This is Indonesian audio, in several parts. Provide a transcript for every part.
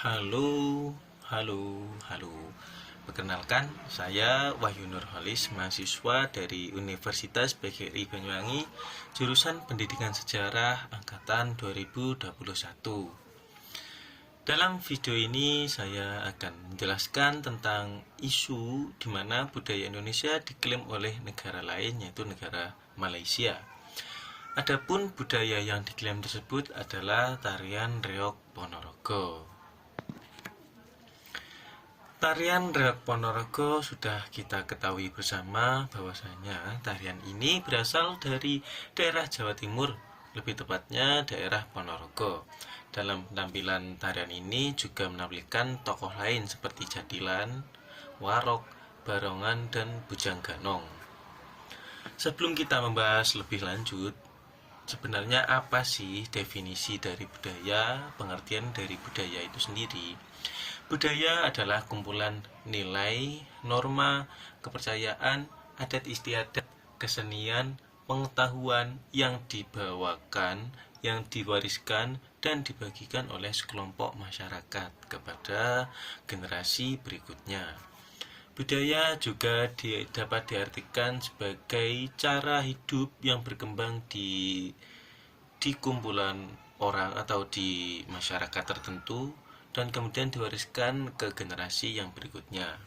Halo, halo, halo. Perkenalkan, saya Wahyu Nurholis, mahasiswa dari Universitas PGRI Banyuwangi, jurusan Pendidikan Sejarah angkatan 2021. Dalam video ini saya akan menjelaskan tentang isu di mana budaya Indonesia diklaim oleh negara lain, yaitu negara Malaysia. Adapun budaya yang diklaim tersebut adalah tarian reog Ponorogo. Tarian reog Ponorogo sudah kita ketahui bersama bahwasanya tarian ini berasal dari daerah Jawa Timur, lebih tepatnya daerah Ponorogo. Dalam penampilan tarian ini juga menampilkan tokoh lain seperti Jadilan, Warok, Barongan, dan Bujang Ganong. Sebelum kita membahas lebih lanjut, sebenarnya apa sih definisi dari budaya, pengertian dari budaya itu sendiri? Budaya adalah kumpulan nilai, norma, kepercayaan, adat istiadat, kesenian, pengetahuan yang dibawakan, yang diwariskan, dan dibagikan oleh sekelompok masyarakat kepada generasi berikutnya. Budaya juga dapat diartikan sebagai cara hidup yang berkembang di kumpulan orang atau di masyarakat tertentu dan kemudian diwariskan ke generasi yang berikutnya.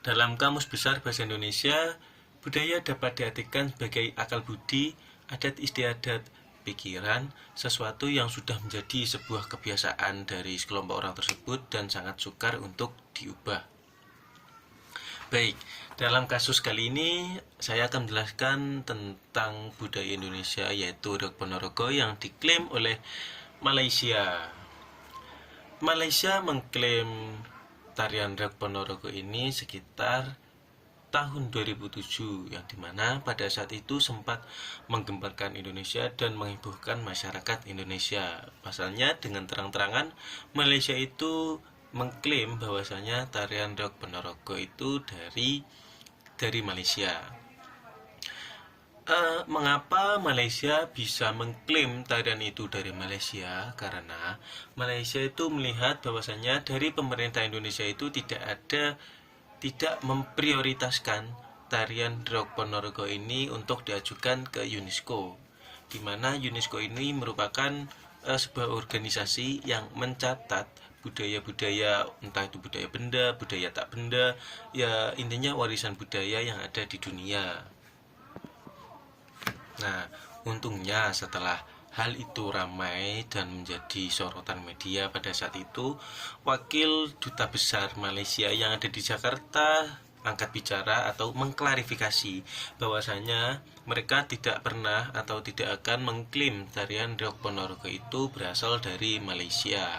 Dalam Kamus Besar Bahasa Indonesia, budaya dapat diartikan sebagai akal budi, adat istiadat, pikiran, sesuatu yang sudah menjadi sebuah kebiasaan dari sekelompok orang tersebut dan sangat sukar untuk diubah. Baik, dalam kasus kali ini saya akan menjelaskan tentang budaya Indonesia, yaitu reog Ponorogo yang diklaim oleh Malaysia. Malaysia mengklaim tarian reog Ponorogo ini sekitar tahun 2007, yang dimana pada saat itu sempat menggemparkan Indonesia dan menghebohkan masyarakat Indonesia. Pasalnya dengan terang-terangan Malaysia itu mengklaim bahwasanya tarian reog Ponorogo itu dari Malaysia. Mengapa Malaysia bisa mengklaim tarian itu dari Malaysia? Karena Malaysia itu melihat bahwasanya dari pemerintah Indonesia itu tidak memprioritaskan tarian reog Ponorogo ini untuk diajukan ke UNESCO, di mana UNESCO ini merupakan sebuah organisasi yang mencatat budaya-budaya, entah itu budaya benda, budaya tak benda, ya intinya warisan budaya yang ada di dunia. Nah, untungnya setelah hal itu ramai dan menjadi sorotan media pada saat itu, Wakil Duta Besar Malaysia yang ada di Jakarta angkat bicara atau mengklarifikasi bahwasanya mereka tidak pernah atau tidak akan mengklaim tarian reog Ponorogo itu berasal dari Malaysia.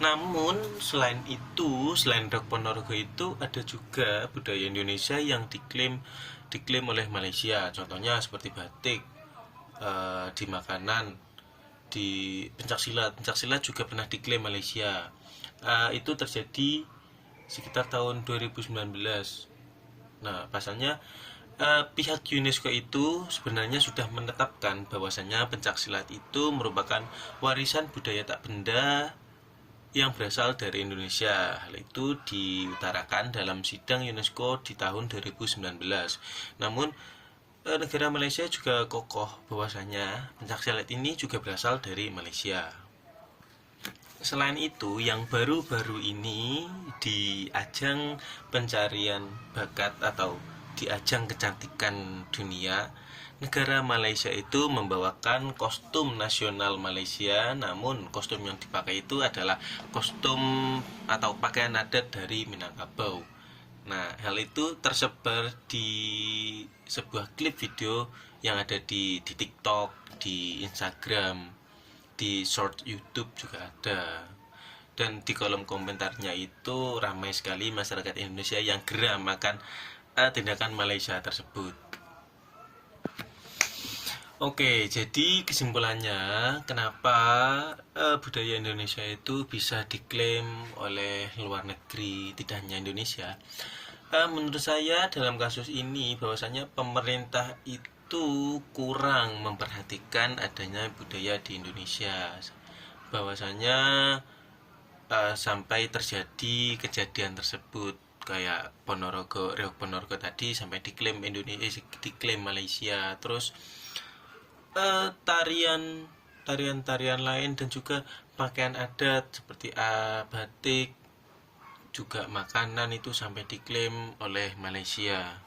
Namun selain reog Ponorogo itu ada juga budaya Indonesia yang diklaim oleh Malaysia. Contohnya seperti batik, di makanan, di pencaksilat juga pernah diklaim Malaysia. Itu terjadi sekitar tahun 2019. Nah, pasalnya pihak UNESCO itu sebenarnya sudah menetapkan bahwasanya pencaksilat itu merupakan warisan budaya tak benda yang berasal dari Indonesia. Hal itu diutarakan dalam sidang UNESCO di tahun 2019. Namun negara Malaysia juga kokoh bahwasanya pencaksilat ini juga berasal dari Malaysia. Selain itu, yang baru-baru ini di ajang pencarian bakat atau di ajang kecantikan dunia, negara Malaysia itu membawakan kostum nasional Malaysia, namun kostum yang dipakai itu adalah kostum atau pakaian adat dari Minangkabau. Nah, hal itu tersebar di sebuah klip video yang ada di TikTok, di Instagram, di short YouTube juga ada. Dan di kolom komentarnya itu ramai sekali masyarakat Indonesia yang geram akan tindakan Malaysia tersebut. Oke, jadi kesimpulannya kenapa budaya Indonesia itu bisa diklaim oleh luar negeri, tidak hanya Indonesia. Menurut saya dalam kasus ini bahwasanya pemerintah itu kurang memperhatikan adanya budaya di Indonesia. bahwasanya sampai terjadi kejadian tersebut, kayak Reok Ponorogo tadi sampai diklaim Indonesia, diklaim Malaysia. Terus tarian lain dan juga pakaian adat seperti batik, juga makanan itu sampai diklaim oleh Malaysia.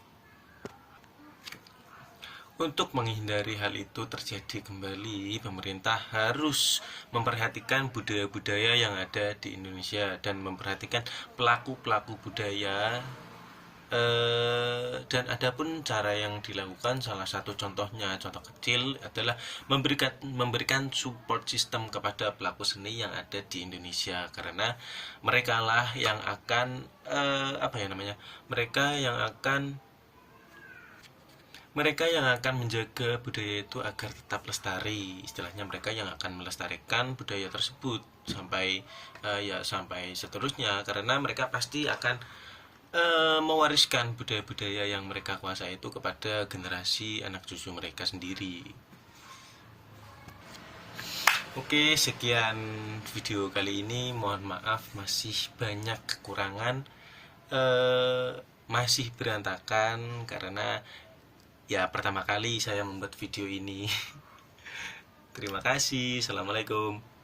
Untuk menghindari hal itu terjadi kembali, pemerintah harus memperhatikan budaya-budaya yang ada di Indonesia dan memperhatikan pelaku-pelaku budaya. Dan adapun cara yang dilakukan, salah satu contohnya, contoh kecil adalah memberikan support system kepada pelaku seni yang ada di Indonesia, karena mereka lah yang akan mereka yang akan menjaga budaya itu agar tetap lestari. Istilahnya mereka yang akan melestarikan budaya tersebut sampai seterusnya, karena mereka pasti akan mewariskan budaya-budaya yang mereka kuasai itu kepada generasi anak cucu mereka sendiri. Oke, sekian video kali ini. Mohon maaf masih banyak kekurangan, masih berantakan karena ya pertama kali saya membuat video ini. Terima kasih. Assalamualaikum.